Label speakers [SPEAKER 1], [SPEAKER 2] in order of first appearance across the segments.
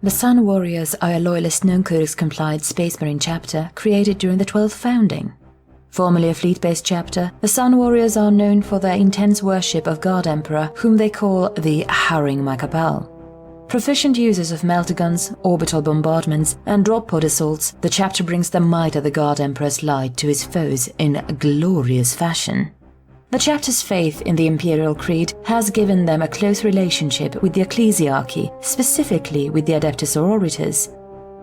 [SPEAKER 1] The Sun Warriors are a loyalist non-codex-compliant Space Marine chapter created during the 12th founding. Formerly a fleet-based chapter, the Sun Warriors are known for their intense worship of God Emperor, whom they call the Harring Makapal. Proficient users of melter guns, orbital bombardments, and drop pod assaults, the chapter brings the might of the God Emperor's light to his foes in glorious fashion. The chapter's faith in the Imperial Creed has given them a close relationship with the Ecclesiarchy, specifically with the Adeptus Sororitas.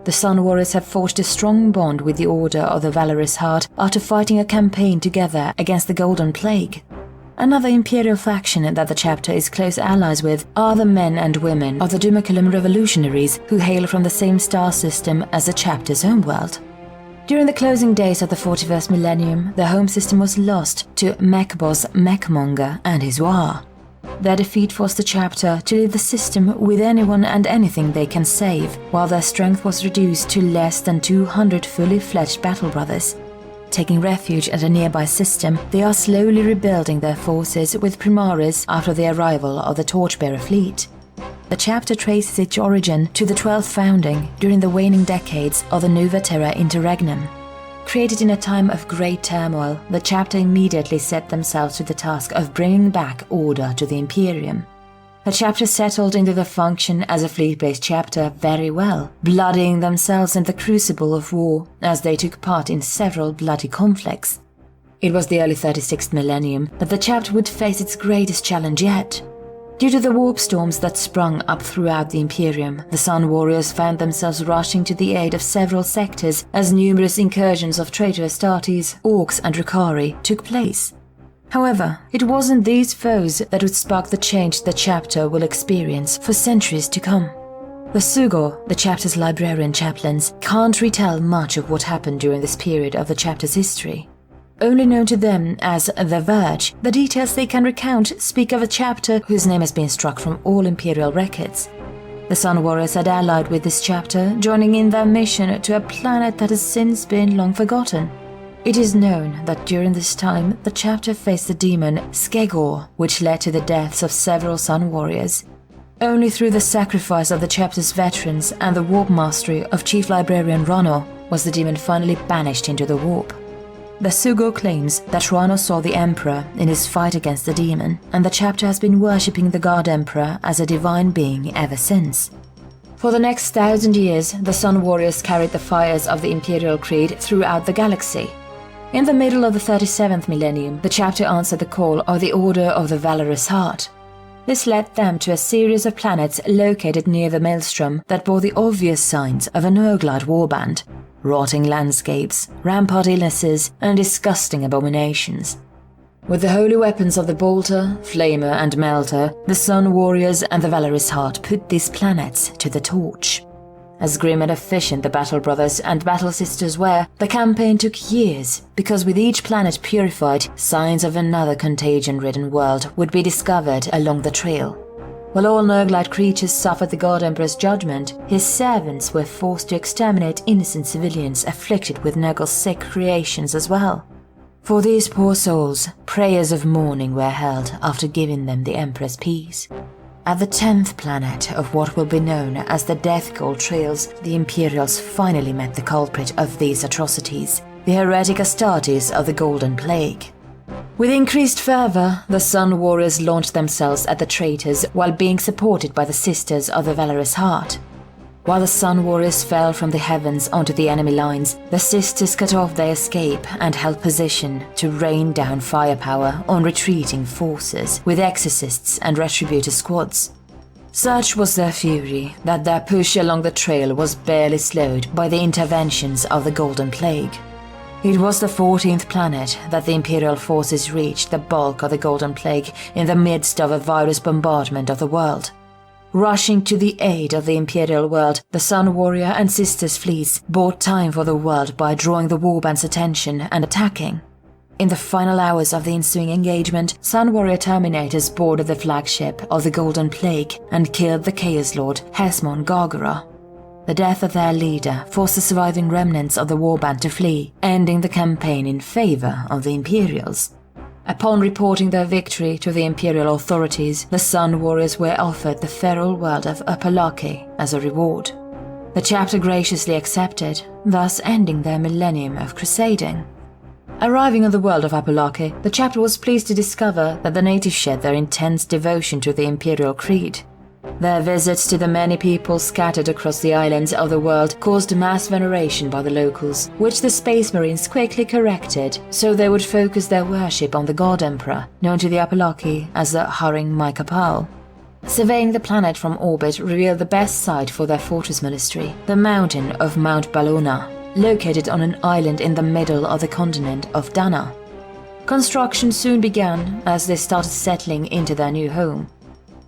[SPEAKER 1] The Sun Warriors have forged a strong bond with the Order of the Valorous Heart after fighting a campaign together against the Golden Plague. Another Imperial faction that the chapter is close allies with are the men and women of the Dumaculum Revolutionaries, who hail from the same star system as the chapter's homeworld. During the closing days of the 41st millennium, the home system was lost to mech boss Mechmonger and his War. Their defeat forced the chapter to leave the system with anyone and anything they can save, while their strength was reduced to less than 200 fully fledged battle brothers. Taking refuge at a nearby system, they are slowly rebuilding their forces with Primaris after the arrival of the Torchbearer fleet. The chapter traces its origin to the 12th founding during the waning decades of the Nuva Terra Interregnum. Created in a time of great turmoil, the chapter immediately set themselves to the task of bringing back order to the Imperium. The chapter settled into the function as a fleet-based chapter very well, bloodying themselves in the crucible of war as they took part in several bloody conflicts. It was the early 36th millennium that the chapter would face its greatest challenge yet. Due to the warp storms that sprung up throughout the Imperium, the Sun Warriors found themselves rushing to the aid of several sectors as numerous incursions of traitor Astartes, Orcs and Drukari took place. However, it wasn't these foes that would spark the change the chapter will experience for centuries to come. The Sugor, the chapter's librarian chaplains, can't retell much of what happened during this period of the chapter's history. Only known to them as The Verge, the details they can recount speak of a chapter whose name has been struck from all Imperial records. The Sun Warriors had allied with this chapter, joining in their mission to a planet that has since been long forgotten. It is known that during this time, the chapter faced the demon Skegor, which led to the deaths of several Sun Warriors. Only through the sacrifice of the chapter's veterans and the warp mastery of Chief Librarian Rano was the demon finally banished into the warp. The Sugor claims that Rano saw the Emperor in his fight against the demon, and the chapter has been worshipping the God Emperor as a divine being ever since. For the next 1,000 years, the Sun Warriors carried the fires of the Imperial Creed throughout the galaxy. In the middle of the 37th millennium, the chapter answered the call of the Order of the Valorous Heart. This led them to a series of planets located near the Maelstrom that bore the obvious signs of an Urglide warband: rotting landscapes, rampart illnesses, and disgusting abominations. With the holy weapons of the Bolter, Flamer, and Melter, the Sun Warriors and the Valorous Heart put these planets to the torch. As grim and efficient the Battle Brothers and Battle Sisters were, the campaign took years, because with each planet purified, signs of another contagion-ridden world would be discovered along the trail. While all Nurglite creatures suffered the God Emperor's judgment, his servants were forced to exterminate innocent civilians afflicted with Nurgle's sick creations as well. For these poor souls, prayers of mourning were held after giving them the Emperor's peace. At the 10th planet of what will be known as the Death Gold Trails, the Imperials finally met the culprit of these atrocities, the heretic Astartes of the Golden Plague. With increased fervor, the Sun Warriors launched themselves at the traitors while being supported by the Sisters of the Valorous Heart. While the Sun Warriors fell from the heavens onto the enemy lines, the Sisters cut off their escape and held position to rain down firepower on retreating forces with exorcists and retributor squads. Such was their fury that their push along the trail was barely slowed by the interventions of the Golden Plague. It was the 14th planet that the Imperial forces reached the bulk of the Golden Plague in the midst of a virus bombardment of the world. Rushing to the aid of the Imperial world, the Sun Warrior and Sisters fleets bought time for the world by drawing the warband's attention and attacking. In the final hours of the ensuing engagement, Sun Warrior Terminators boarded the flagship of the Golden Plague and killed the Chaos Lord Hesmon Gargara. The death of their leader forced the surviving remnants of the warband to flee, ending the campaign in favor of the Imperials. Upon reporting their victory to the Imperial authorities, the Sun Warriors were offered the feral world of Apalake as a reward. The chapter graciously accepted, thus ending their millennium of crusading. Arriving on the world of Apolloche, the chapter was pleased to discover that the natives shared their intense devotion to the imperial creed. Their visits to the many people scattered across the islands of the world caused mass veneration by the locals, which the Space Marines quickly corrected, so they would focus their worship on the god emperor, known to the Apollochi as the Haring Maikapal. Surveying the planet from orbit revealed the best site for their fortress monastery, the mountain of Mount Ballona, located on an island in the middle of the continent of Dana. Construction soon began as they started settling into their new home.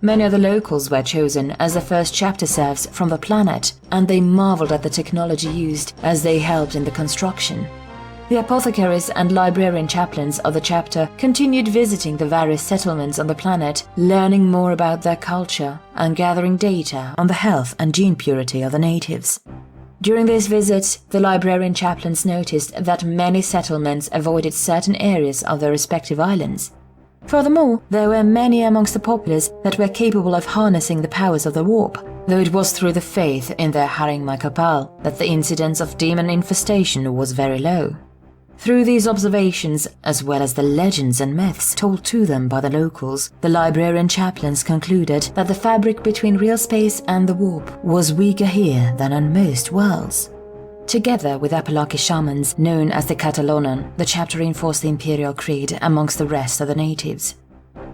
[SPEAKER 1] Many of the locals were chosen as the first chapter serfs from the planet, and they marveled at the technology used as they helped in the construction. The apothecaries and librarian chaplains of the chapter continued visiting the various settlements on the planet, learning more about their culture and gathering data on the health and gene purity of the natives. During these visits, the librarian chaplains noticed that many settlements avoided certain areas of their respective islands. Furthermore, there were many amongst the populace that were capable of harnessing the powers of the warp, though it was through the faith in their Haring Maikapal that the incidence of demon infestation was very low. Through these observations, as well as the legends and myths told to them by the locals, the librarian chaplains concluded that the fabric between real space and the warp was weaker here than on most worlds. Together with Apollochi shamans known as the Catalonan, the chapter reinforced the imperial creed amongst the rest of the natives.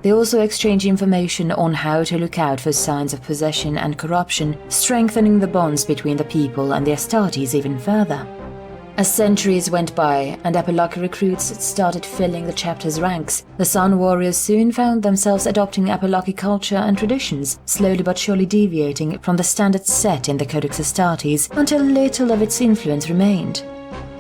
[SPEAKER 1] They also exchanged information on how to look out for signs of possession and corruption, strengthening the bonds between the people and the Astartes even further. As centuries went by and Apollochi recruits started filling the chapter's ranks, the Sun Warriors soon found themselves adopting Apollochi culture and traditions, slowly but surely deviating from the standards set in the Codex Astartes until little of its influence remained.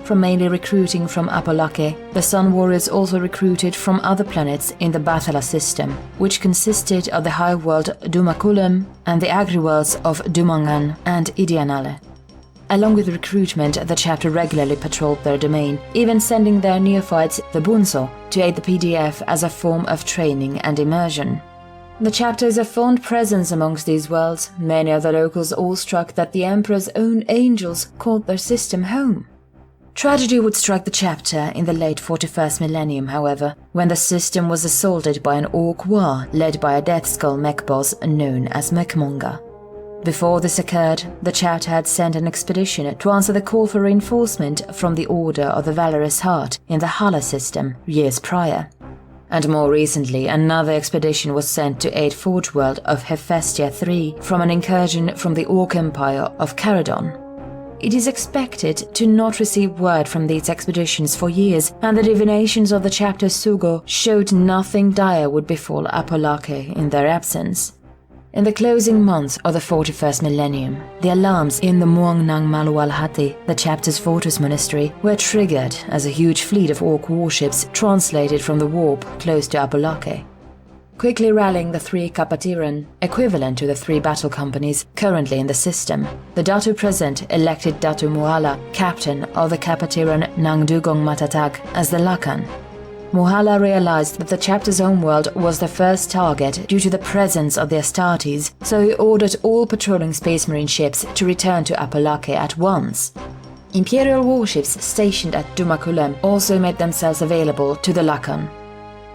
[SPEAKER 1] From mainly recruiting from Apollochi, the Sun Warriors also recruited from other planets in the Bathala system, which consisted of the high world Dumaculum and the agri-worlds of Dumangan and Idianale. Along with recruitment, the chapter regularly patrolled their domain, even sending their neophytes, the Bunso, to aid the PDF as a form of training and immersion. The chapter is a fond presence amongst these worlds. Many of the locals awestruck that the Emperor's own angels called their system home. Tragedy would strike the chapter in the late 41st millennium, however, when the system was assaulted by an Orc war led by a Death Skull mech boss known as Mechmonga. Before this occurred, the chapter had sent an expedition to answer the call for reinforcement from the Order of the Valorous Heart in the Hala system years prior. And more recently, another expedition was sent to aid Forge World of Hephaestia III from an incursion from the Orc Empire of Caradon. It is expected to not receive word from these expeditions for years, and the divinations of the chapter Sugo showed nothing dire would befall Apollochi in their absence. In the closing months of the 41st millennium, the alarms in the Muangnang Malualhati, the chapter's fortress monastery, were triggered as a huge fleet of Orc warships translated from the warp close to Apollochi. Quickly rallying the 3 Kapatiran, equivalent to the 3 battle companies currently in the system, the Datu present elected Datu Muhala captain of the Kapatiran Nangdugong Matatag as the Lakan. Muhala realized that the chapter's homeworld was the first target due to the presence of the Astartes, so he ordered all patrolling Space Marine ships to return to Apollochi at once. Imperial warships stationed at Dumaculum also made themselves available to the Lakan.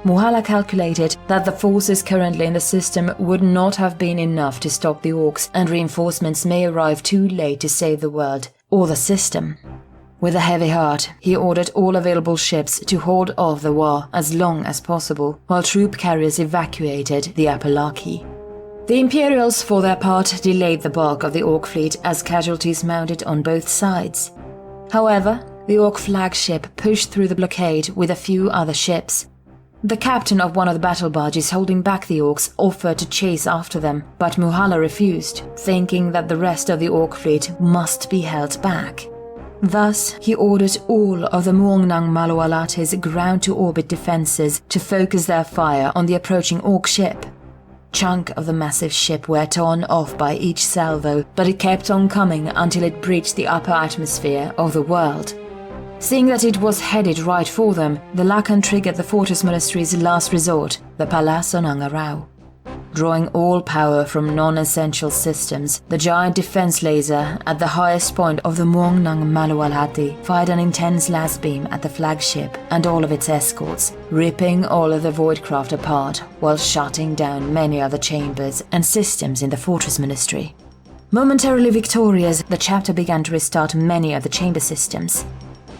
[SPEAKER 1] Muhala calculated that the forces currently in the system would not have been enough to stop the Orcs, and reinforcements may arrive too late to save the world, or the system. With a heavy heart, he ordered all available ships to hold off the war as long as possible, while troop carriers evacuated the Apollochi. The Imperials, for their part, delayed the bulk of the Orc fleet as casualties mounted on both sides. However, the Orc flagship pushed through the blockade with a few other ships. The captain of one of the battle barges holding back the Orcs offered to chase after them, but Muhala refused, thinking that the rest of the Orc fleet must be held back. Thus, he ordered all of the Muongnang Malualate's ground-to-orbit defenses to focus their fire on the approaching Orc ship. Chunk of the massive ship were torn off by each salvo, but it kept on coming until it breached the upper atmosphere of the world. Seeing that it was headed right for them, the Lakan triggered the Fortress Monastery's last resort, the Palas on Angarau. drawing all power from non-essential systems. The giant defense laser at the highest point of the Muongnang Malualhati fired an intense last beam at the flagship and all of its escorts, ripping all of the Voidcraft apart while shutting down many other chambers and systems in the Fortress Ministry. Momentarily victorious, the chapter began to restart many of the chamber systems.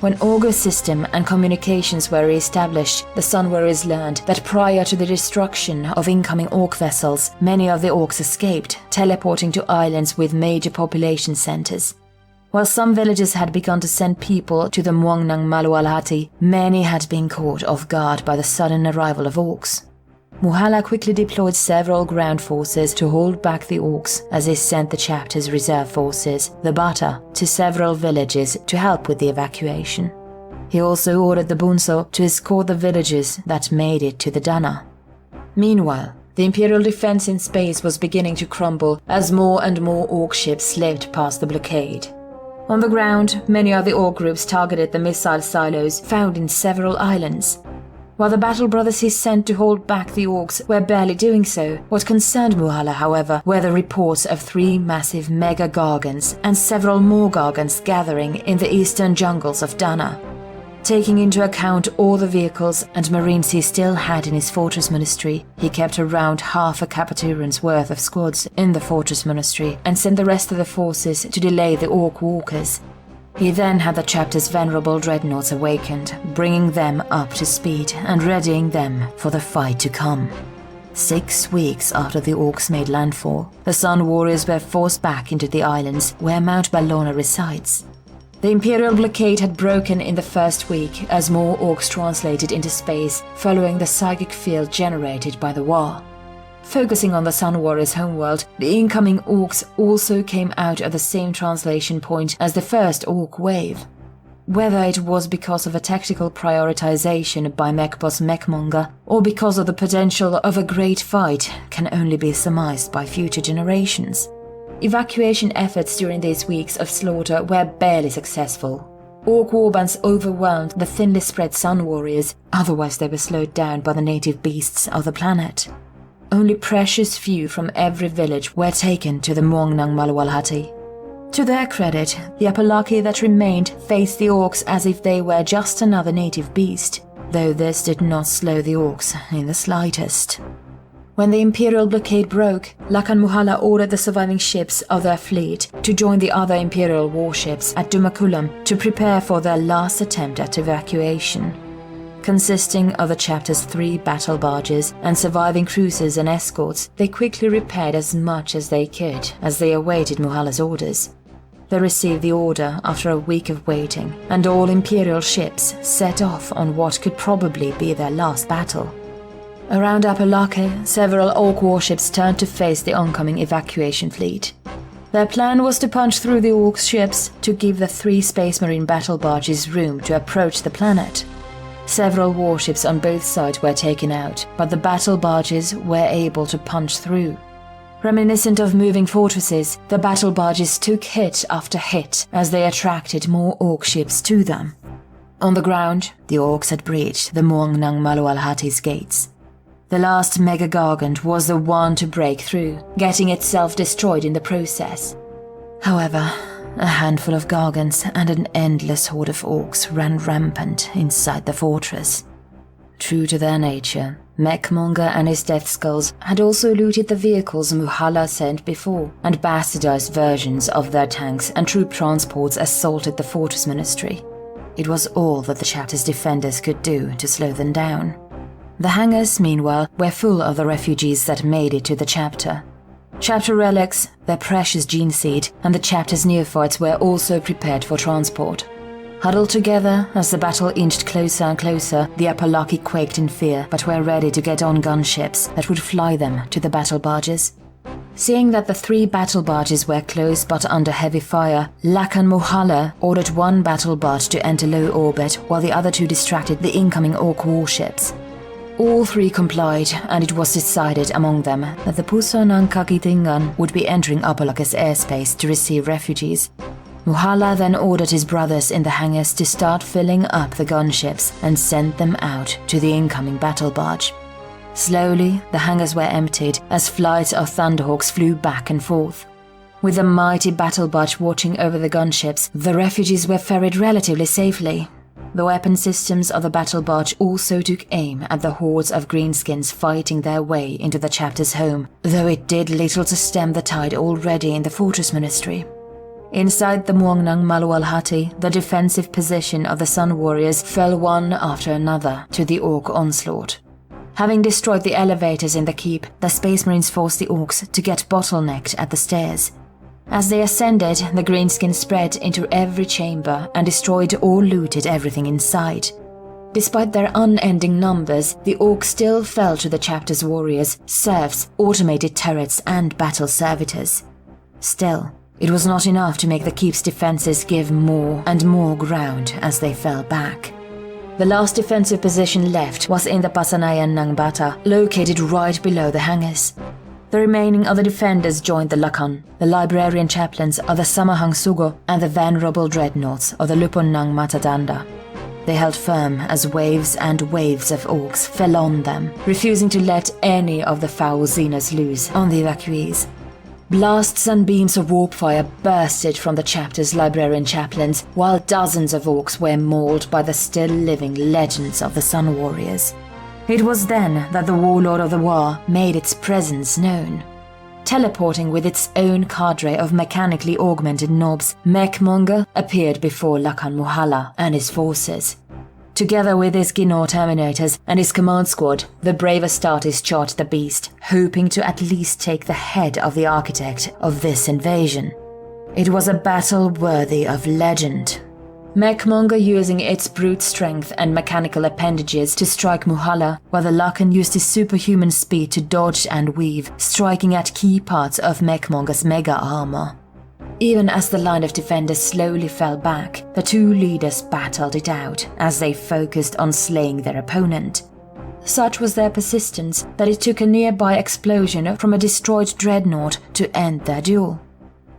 [SPEAKER 1] When Augur system and communications were re-established, the Sun Warriors learned that prior to the destruction of incoming Orc vessels, many of the Orcs escaped, teleporting to islands with major population centers. While some villages had begun to send people to the Muongnang Malualhati, many had been caught off guard by the sudden arrival of Orcs. Muhala quickly deployed several ground forces to hold back the Orcs as he sent the chapter's reserve forces, the Bata, to several villages to help with the evacuation. He also ordered the Bunso to escort the villagers that made it to the Dana. Meanwhile, the Imperial defense in space was beginning to crumble as more and more Orc ships slipped past the blockade. On the ground, many of the Orc groups targeted the missile silos found in several islands. While the battle brothers he sent to hold back the Orcs were barely doing so, what concerned Muhala, however, were the reports of 3 massive mega Gargants and several more Gargants gathering in the eastern jungles of Dana. Taking into account all the vehicles and marines he still had in his Fortress Ministry, he kept around half a Capituran's worth of squads in the Fortress Ministry and sent the rest of the forces to delay the Orc walkers. He then had the chapter's venerable dreadnoughts awakened, bringing them up to speed and readying them for the fight to come. 6 weeks after the Orcs made landfall, the Sun Warriors were forced back into the islands where Mount Ballona resides. The Imperial blockade had broken in the first week as more Orcs translated into space following the psychic field generated by the war. Focusing on the Sun Warriors' homeworld, the incoming Orcs also came out of the same translation point as the first Orc wave. Whether it was because of a tactical prioritization by mech boss Mechmonger or because of the potential of a great fight can only be surmised by future generations. Evacuation efforts during these weeks of slaughter were barely successful. Orc warbands overwhelmed the thinly spread Sun Warriors, otherwise they were slowed down by the native beasts of the planet. Only precious few from every village were taken to the Muongnang Malualhati. To their credit, the Apalaki that remained faced the Orcs as if they were just another native beast, though this did not slow the Orcs in the slightest. When the Imperial blockade broke, Lakan Muhala ordered the surviving ships of their fleet to join the other Imperial warships at Dumakulam to prepare for their last attempt at evacuation. Consisting of the chapter's 3 battle barges and surviving cruisers and escorts, they quickly repaired as much as they could as they awaited Muhala's orders. They received the order after a week of waiting, and all Imperial ships set off on what could probably be their last battle. Around Apalake, several Orc warships turned to face the oncoming evacuation fleet. Their plan was to punch through the Orc ships to give the 3 Space Marine battle barges room to approach the planet. Several warships on both sides were taken out, but the battle barges were able to punch through. Reminiscent of moving fortresses, the battle barges took hit after hit as they attracted more Orc ships to them. On the ground, the Orcs had breached the Muongnang Malualhati's gates. The last Mega Gargant was the one to break through, getting itself destroyed in the process. However, a handful of Gargants and an endless horde of Orcs ran rampant inside the fortress. True to their nature, Mechmonger and his Death Skulls had also looted the vehicles Muhala sent before, and bastardized versions of their tanks and troop transports assaulted the Fortress Ministry. It was all that the chapter's defenders could do to slow them down. The hangars, meanwhile, were full of the refugees that made it to the chapter. Chapter relics, their precious gene seed, and the chapter's neophytes were also prepared for transport. Huddled together, as the battle inched closer and closer, the Apalaki quaked in fear, but were ready to get on gunships that would fly them to the battle barges. Seeing that the 3 battle barges were close but under heavy fire, Lakan Muhala ordered 1 battle barge to enter low orbit while the other 2 distracted the incoming Orc warships. All 3 complied, and it was decided among them that the Pusonan Kakitingan would be entering Apalake's airspace to receive refugees. Muhala then ordered his brothers in the hangars to start filling up the gunships and sent them out to the incoming battle barge. Slowly, the hangars were emptied as flights of Thunderhawks flew back and forth. With the mighty battle barge watching over the gunships, the refugees were ferried relatively safely. The weapon systems of the battle barge also took aim at the hordes of greenskins fighting their way into the chapter's home, though it did little to stem the tide already in the fortress monastery. Inside the Muongnang Malualhati, the defensive position of the Sun Warriors fell one after another to the Orc onslaught. Having destroyed the elevators in the keep, the Space Marines forced the Orcs to get bottlenecked at the stairs. As they ascended, the greenskins spread into every chamber and destroyed or looted everything inside. Despite their unending numbers, the Orcs still fell to the chapter's warriors, serfs, automated turrets and battle servitors. Still, it was not enough to make the keep's defenses give more and more ground as they fell back. The last defensive position left was in the Pasanayan Nangbata, located right below the hangars. The remaining of the defenders joined the Lakan, the librarian chaplains of the Samahang Sugo, and the venerable dreadnoughts of the Luponang Matadanda. They held firm as waves and waves of Orcs fell on them, refusing to let any of the foul Xenos loose on the evacuees. Blasts and beams of warp fire bursted from the chapter's librarian chaplains, while dozens of Orcs were mauled by the still-living legends of the Sun Warriors. It was then that the Warlord of the War made its presence known. Teleporting with its own cadre of mechanically augmented knobs, Mechmonger appeared before Lakan Muhala and his forces. Together with his Ginor Terminators and his command squad, the brave Astartes charged the beast, hoping to at least take the head of the architect of this invasion. It was a battle worthy of legend. Mechmonger using its brute strength and mechanical appendages to strike Muhala, while the Lakan used his superhuman speed to dodge and weave, striking at key parts of Mechmonger's mega armor. Even as the line of defenders slowly fell back, the two leaders battled it out as they focused on slaying their opponent. Such was their persistence that it took a nearby explosion from a destroyed dreadnought to end their duel.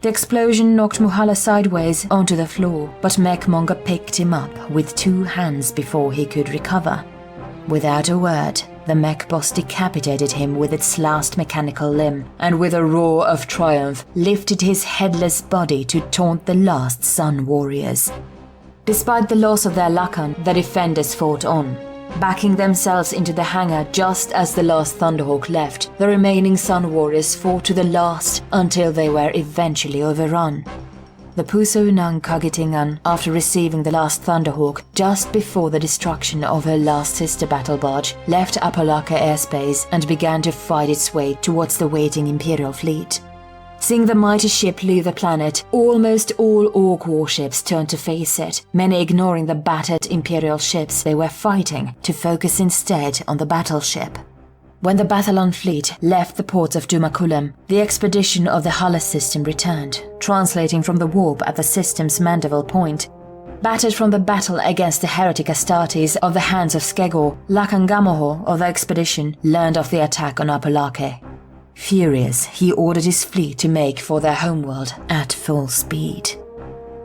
[SPEAKER 1] The explosion knocked Muhala sideways onto the floor, but Mechmonger picked him up with two hands before he could recover. Without a word, the mech boss decapitated him with its last mechanical limb, and with a roar of triumph, lifted his headless body to taunt the last Sun Warriors. Despite the loss of their Lakan, the defenders fought on. Backing themselves into the hangar just as the last Thunderhawk left, the remaining Sun Warriors fought to the last until they were eventually overrun. The Puso Nang Kagitingan, after receiving the last Thunderhawk just before the destruction of her last sister battle barge, left Apolaka airspace and began to fight its way towards the waiting Imperial fleet. Seeing the mighty ship leave the planet, almost all Orc warships turned to face it, many ignoring the battered Imperial ships they were fighting to focus instead on the battleship. When the Bathalon fleet left the ports of Dumakulam, the expedition of the Hallas system returned, translating from the warp at the system's Mandeville point. Battered from the battle against the heretic Astartes of the hands of Skegor, Lakangamoho of the expedition learned of the attack on Apolake. Furious, he ordered his fleet to make for their homeworld at full speed.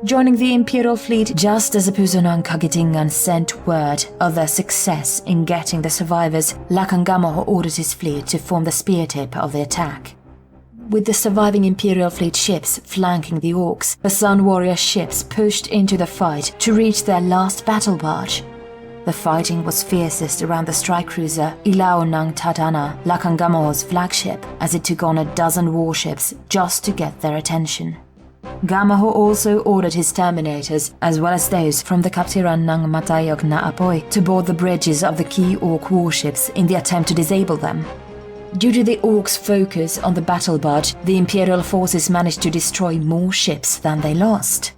[SPEAKER 1] Joining the Imperial fleet just as the Pusonan Kagitingan sent word of their success in getting the survivors, Lakangamoho ordered his fleet to form the spear tip of the attack. With the surviving Imperial fleet ships flanking the Orcs, the Sun Warrior ships pushed into the fight to reach their last battle barge. The fighting was fiercest around the strike cruiser Ilaonang Tatana, Lakangamoho's flagship, as it took on a dozen warships just to get their attention. Gamaho also ordered his Terminators, as well as those from the Kaptiran Nang Matayog na Apoy, to board the bridges of the key Orc warships in the attempt to disable them. Due to the Orcs' focus on the battle barge, the Imperial forces managed to destroy more ships than they lost.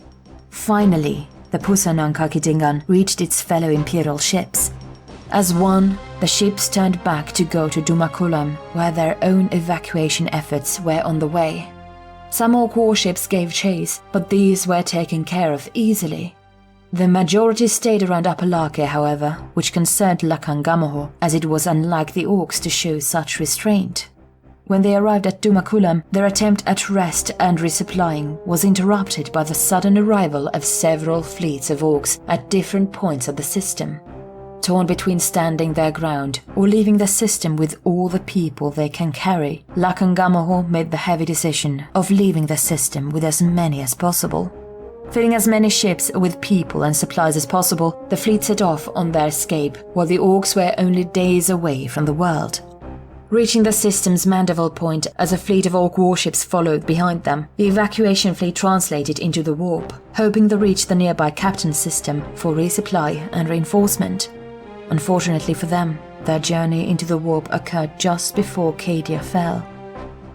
[SPEAKER 1] Finally, the Pusanang Kakitingan reached its fellow Imperial ships. As one, the ships turned back to go to Dumakulam, where their own evacuation efforts were on the way. Some Orc warships gave chase, but these were taken care of easily. The majority stayed around Apolake, however, which concerned Lakangamoho, as it was unlike the Orcs to show such restraint. When they arrived at Dumakulam, their attempt at rest and resupplying was interrupted by the sudden arrival of several fleets of Orcs at different points of the system. torn between standing their ground or leaving the system with all the people they can carry. Lakangamaho made the heavy decision of leaving the system with as many as possible. Filling as many ships with people and supplies as possible, the fleet set off on their escape, while the orcs were only days away from the world. Reaching the system's Mandeville point as a fleet of orc warships followed behind them, the evacuation fleet translated into the warp, hoping to reach the nearby captain's system for resupply and reinforcement. Unfortunately for them, their journey into the warp occurred just before Cadia fell.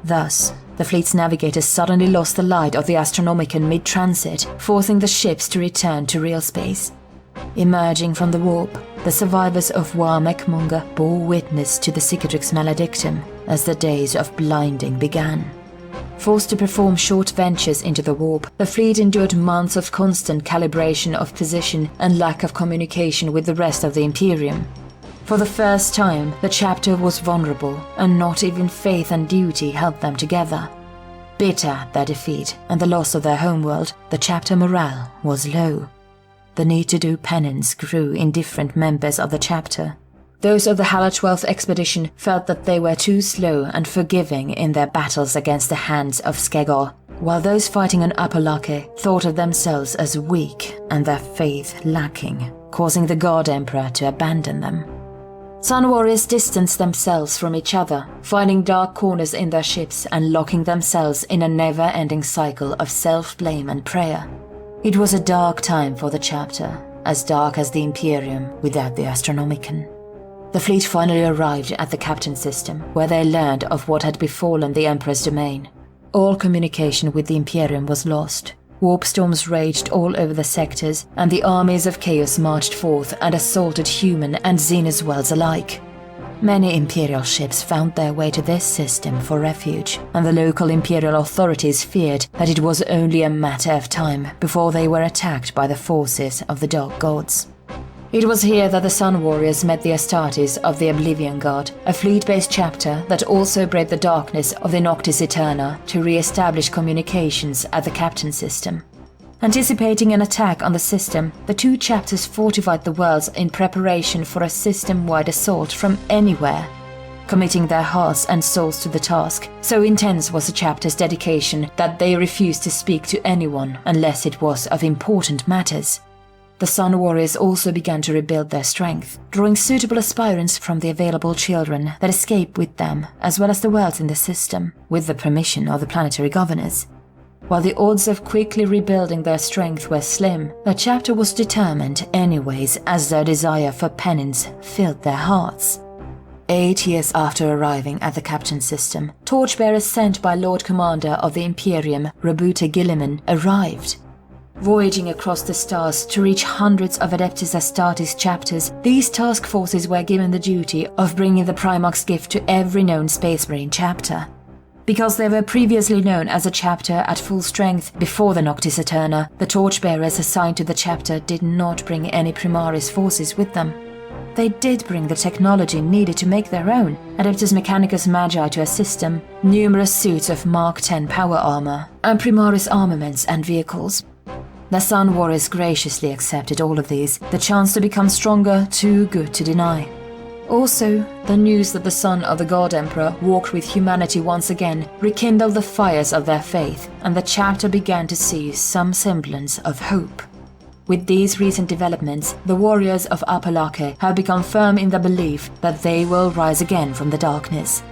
[SPEAKER 1] Thus, the fleet's navigators suddenly lost the light of the Astronomicon mid-transit, forcing the ships to return to real space. Emerging from the warp, the survivors of Warmekmunga bore witness to the Cicatrix Maledictum as the days of blinding began. Forced to perform short ventures into the warp, the fleet endured months of constant calibration of position and lack of communication with the rest of the Imperium. For the first time, the chapter was vulnerable, and not even faith and duty held them together. Bitter at their defeat and the loss of their homeworld, the chapter morale was low. The need to do penance grew in different members of the chapter. Those of the Hala 12th expedition felt that they were too slow and forgiving in their battles against the hands of Skegor, while those fighting on Apalake thought of themselves as weak and their faith lacking, causing the God Emperor to abandon them. Sun Warriors distanced themselves from each other, finding dark corners in their ships and locking themselves in a never-ending cycle of self-blame and prayer. It was a dark time for the chapter, as dark as the Imperium without the Astronomicon. The fleet finally arrived at the captain's system, where they learned of what had befallen the Emperor's domain. All communication with the Imperium was lost. Warp storms raged all over the sectors, and the armies of chaos marched forth and assaulted human and Xenos worlds alike. Many Imperial ships found their way to this system for refuge, and the local Imperial authorities feared that it was only a matter of time before they were attacked by the forces of the Dark Gods. It was here that the Sun Warriors met the Astartes of the Oblivion God, a fleet-based chapter that also braved the darkness of the Noctis Eterna to re-establish communications at the captain's system. Anticipating an attack on the system, the two chapters fortified the worlds in preparation for a system-wide assault from anywhere. Committing their hearts and souls to the task, so intense was the chapter's dedication that they refused to speak to anyone unless it was of important matters. The Sun Warriors also began to rebuild their strength, drawing suitable aspirants from the available children that escaped with them, as well as the worlds in the system, with the permission of the planetary governors. While the odds of quickly rebuilding their strength were slim, the chapter was determined anyways, as their desire for penance filled their hearts. 8 years after arriving at the captain's system, torchbearers sent by Lord Commander of the Imperium, Rabute Gilliman, arrived. Voyaging across the stars to reach hundreds of Adeptus Astartes chapters, these task forces were given the duty of bringing the Primarch's gift to every known Space Marine chapter. Because they were previously known as a chapter at full strength before the Noctis Eterna, the torchbearers assigned to the chapter did not bring any Primaris forces with them. They did bring the technology needed to make their own, Adeptus Mechanicus Magi to assist them, numerous suits of Mark X power armor, and Primaris armaments and vehicles. The Sun Warriors graciously accepted all of these, the chance to become stronger too good to deny. Also, the news that the son of the God Emperor walked with humanity once again rekindled the fires of their faith, and the chapter began to see some semblance of hope. With these recent developments, the warriors of Apalake have become firm in the belief that they will rise again from the darkness.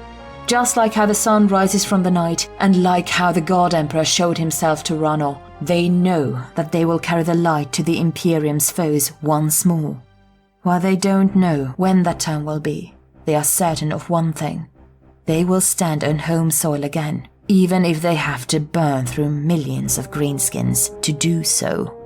[SPEAKER 1] Just like how the sun rises from the night, and like how the God Emperor showed himself to Rano, they know that they will carry the light to the Imperium's foes once more. While they don't know when that time will be, they are certain of one thing. They will stand on home soil again, even if they have to burn through millions of greenskins to do so.